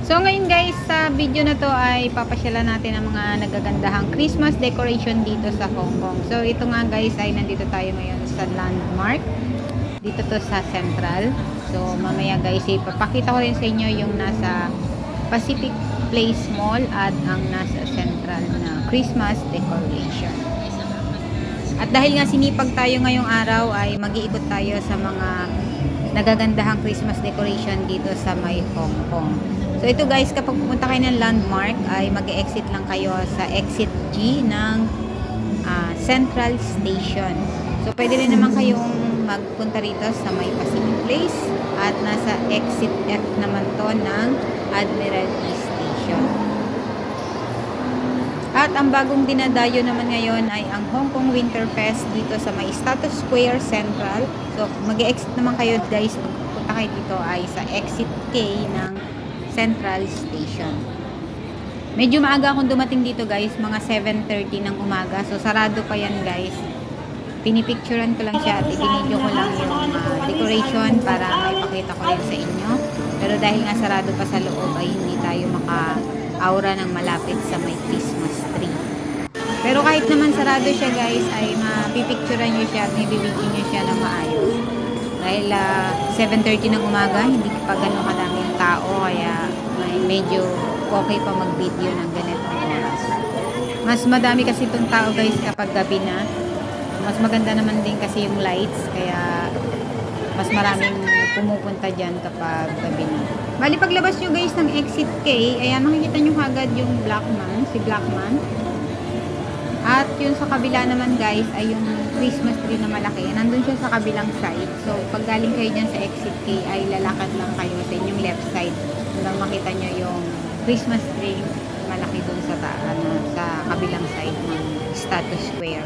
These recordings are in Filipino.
So ngayon guys, sa video na to ay papasyalan natin ang mga nagagandahang Christmas decoration dito sa Hong Kong. So ito nga guys ay nandito tayo ngayon sa Landmark. Dito to sa Central. So mamaya guys, ipapakita ko rin sa inyo yung nasa Pacific Place Mall at ang nasa Central na Christmas decoration. At dahil nga sinipag tayo ngayong araw ay mag-iikot tayo sa mga nagagandahang Christmas decoration dito sa may Hong Kong. So ito guys, kapag pupunta kayo ng Landmark ay mag-exit lang kayo sa exit G ng Central Station. So pwede rin naman kayong magpunta rito sa may Pacific Place at nasa exit F naman to ng Admiralty Station. At ang bagong dinadayo naman ngayon ay ang Hong Kong Winter Fest dito sa may Status Square Central. So mag-exit naman kayo guys, pupunta kayo dito ay sa exit K ng Central Station. Medyo maaga akong dumating dito guys, mga 7:30 ng umaga. So sarado pa yan guys. Pinipicturean ko lang siya at ibinidyo ko lang yung decoration para maipakita ko rin sa inyo. Pero dahil nga sarado pa sa loob ay hindi tayo maka-aura ng malapit sa may Christmas tree. Pero kahit naman sarado siya guys ay mapipicturean nyo siya at mabibigyan nyo siya ng maayos. Dahil 7:30 ng umaga, hindi pa gano'ng kadaming tao, kaya medyo okay pa mag-video ng ganitong oras. Mas madami kasi itong tao guys kapag gabi na. Mas maganda naman din kasi yung lights, kaya mas maraming pumupunta dyan kapag gabi na. Bali paglabas nyo guys ng exit K, ayan makikita nyo kagad yung si Blackman. At yun sa kabila naman guys ay yung Christmas tree na malaki. Nandun siya sa kabilang side. So pag galing kayo dyan sa exit K ay lalakad lang kayo sa inyong left side. Hanggang makita nyo yung Christmas tree malaki dun sa kabilang side ng Status Square.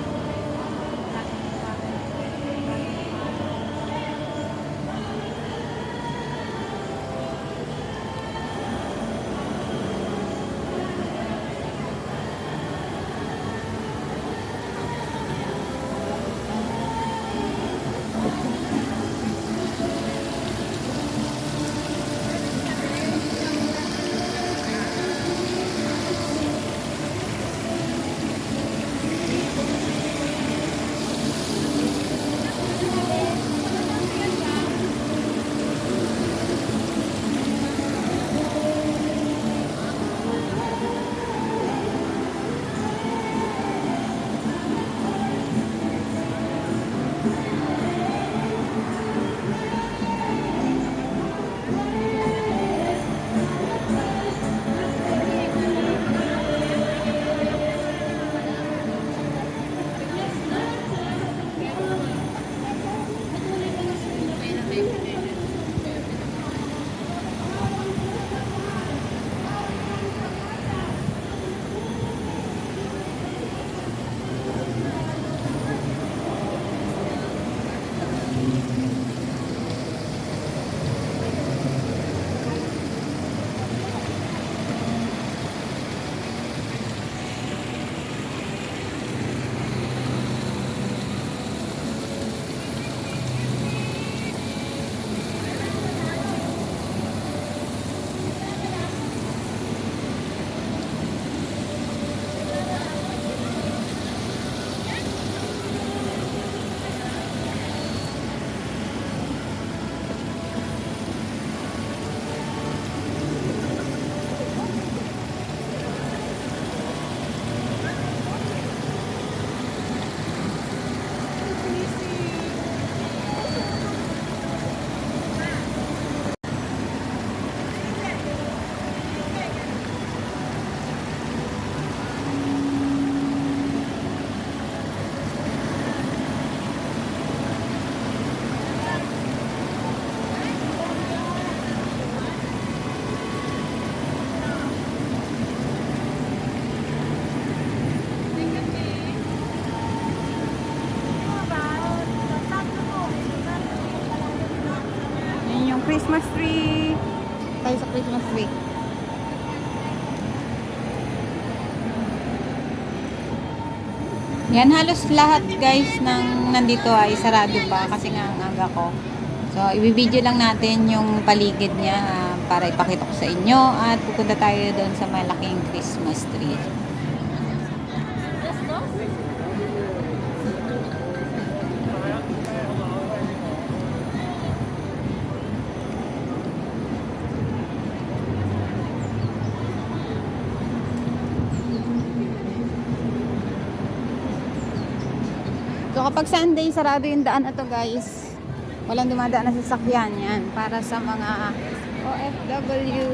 Christmas tree. Tayo sa Christmas tree. Yan, halos lahat guys ng nandito ay sarado pa kasi nga ang aga ko. So, ibibideo lang natin yung paligid niya. para ipakita ko sa inyo at pupunta tayo doon sa malaking Christmas tree. So kapag Sunday, sarado yung daan na to guys. Walang dumadaan na sasakyan yan. Para sa mga OFW.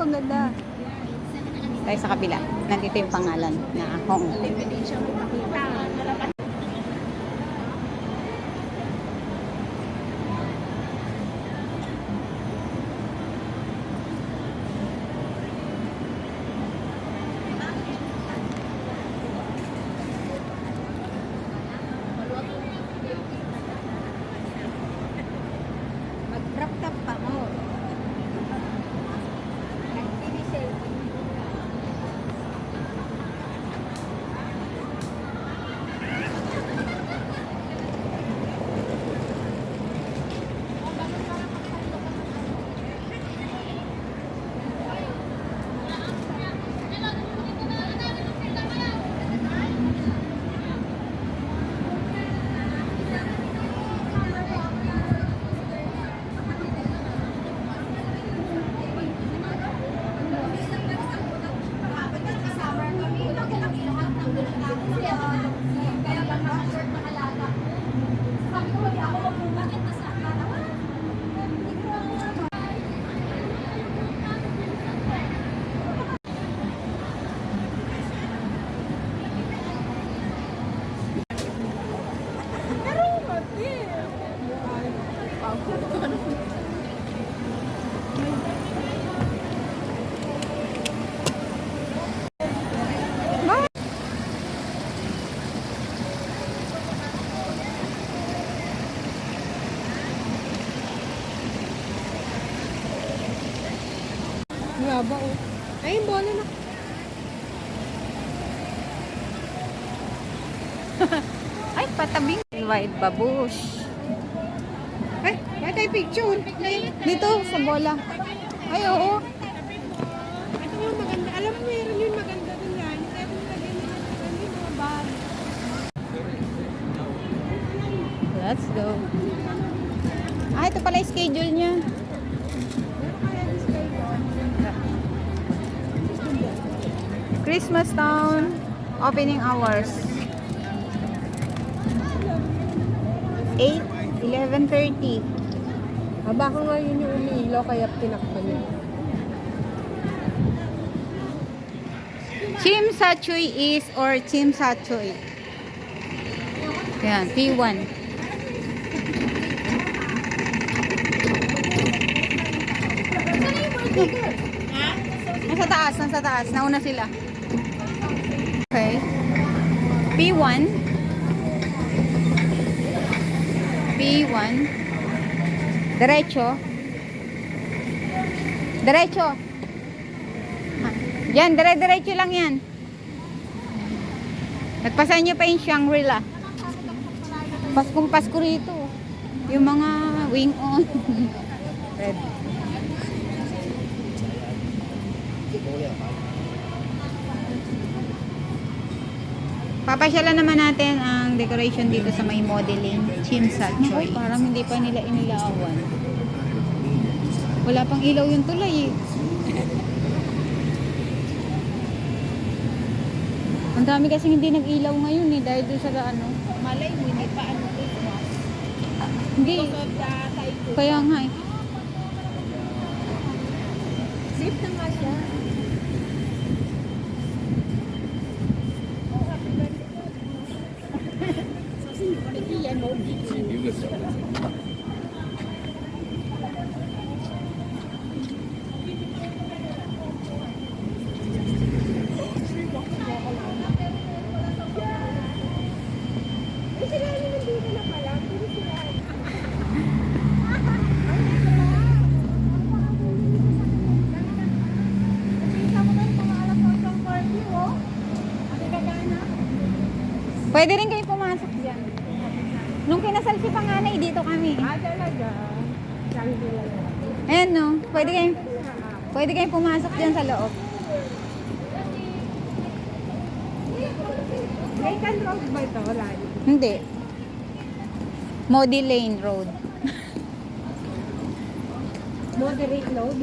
Ang ganda. Tayo sa kabila. Nandito yung pangalan na Hong. Mag-drop-top pa mo. Yaba oh. Ay, yung bola na. Ay, patabing. White babush. Ay, bakit tayo picture? Dito, sa bola. Ay, oo. Ito yung maganda. Alam mo, meron yung maganda dun yan. Kaya kung lagyan mo yung mga bag. Let's go. Ah, ito pala yung schedule niya. Christmas Town. Opening hours. 8, 11:30. Baka nga yun yung umiilaw kaya tinakpan niya. Chim Sa Choy is or Chim Sa Choy. Yan, P1. Nasa taas, nasa taas. Nauna sila. Okay. P1. P1. Diretso. Diretso. Yan, dire-diretso lang yan. Nagpasan nyo pa yung Shangri-La. Paskong Pasko rito. Yung mga wing on. Red. Papasyalan naman natin ang decoration dito sa may modeling Chim Sa Choy. Parang hindi pa nila inilawan. Wala pang ilaw yung tulay eh. Ang dami kasi hindi nag-ilaw ngayon eh dahil doon sa ano. Malay mo, hindi pa ano Christmas. Hindi. Kaya nga eh. Safe na nga siya. Pwede rin kayo pumasok dyan. Nung kinasal si Panganay, dito dito kami. Talaga. Shangri-La. Ayan no, pwede kayong pumasok dyan sa loob. Vacant road ba ito? Wala. Hindi. Modi Lane Road. Moderate load.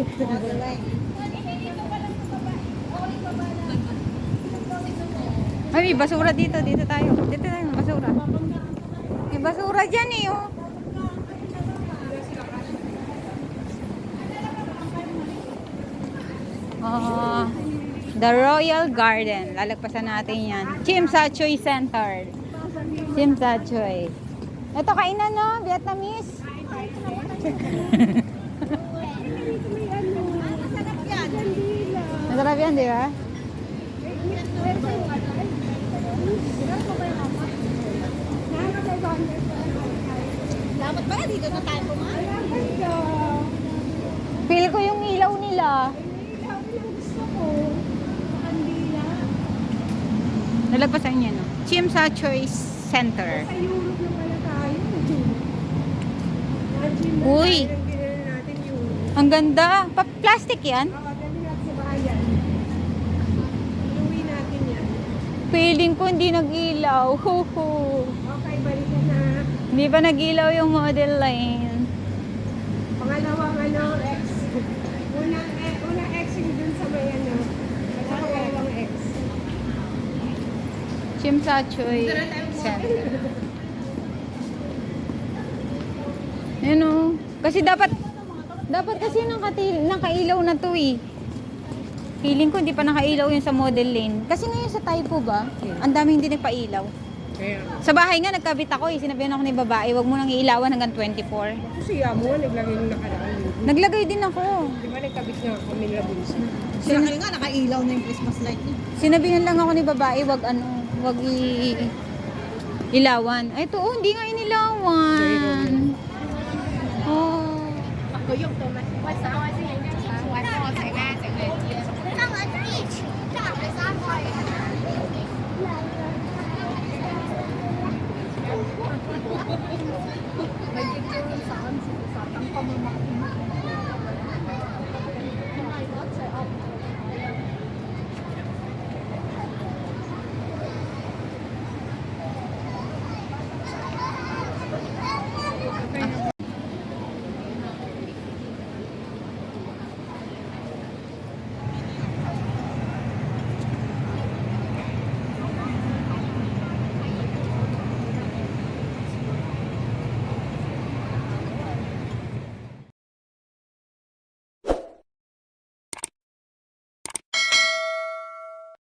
Ay, may basura dito. Dito tayo. Dito tayo, may basura. May basura dyan eh, oh. Ah, The Royal Garden. Lalagpasan natin yan. Chim Sa Choy Center. Chim Sa Choy. Ito, kainan no? Vietnamese. Masarap yan, di ba? Dapat pala dito na tayo kumain. Feel ko yung ilaw nila. Nalagpasan niya, no? Chim Sa Choy Center. Sa Europe na pala tayo. Uy. Natin yung Ang ganda. Plastic yan. dali natin sa bahayan. Iuwi natin yan. Feeling ko hindi nag-ilaw. Huhu. Okay, balikan na. Hindi pa nag-ilaw yung model lane. Pangalawang X. Unang X yung dun sa may ano. At saka pangalawang X. Chim Sa Choy Center. Yan o. Kasi dapat kasi nakailaw na to eh. Feeling ko hindi pa nakailaw yung sa model lane. Kasi ngayon sa Taipo ba, ang dami hindi nagpailaw. Kaya. Sa bahay nga nagkabit ako eh. Sinabihan ako ni babae, wag mo nang iilawan hanggang 24. Kasi mo, naglagay yung nakaraan. Naglagay din ako. Di ba nagkabit na kami nila bunso? Sinabi nga, nakailaw na yung Christmas light niya. Sinabihan lang ako ni babae, wag ilawan. Ay, ito, hindi nga inilawan. Oh. May picture sa akin, sa tatang pamamakas.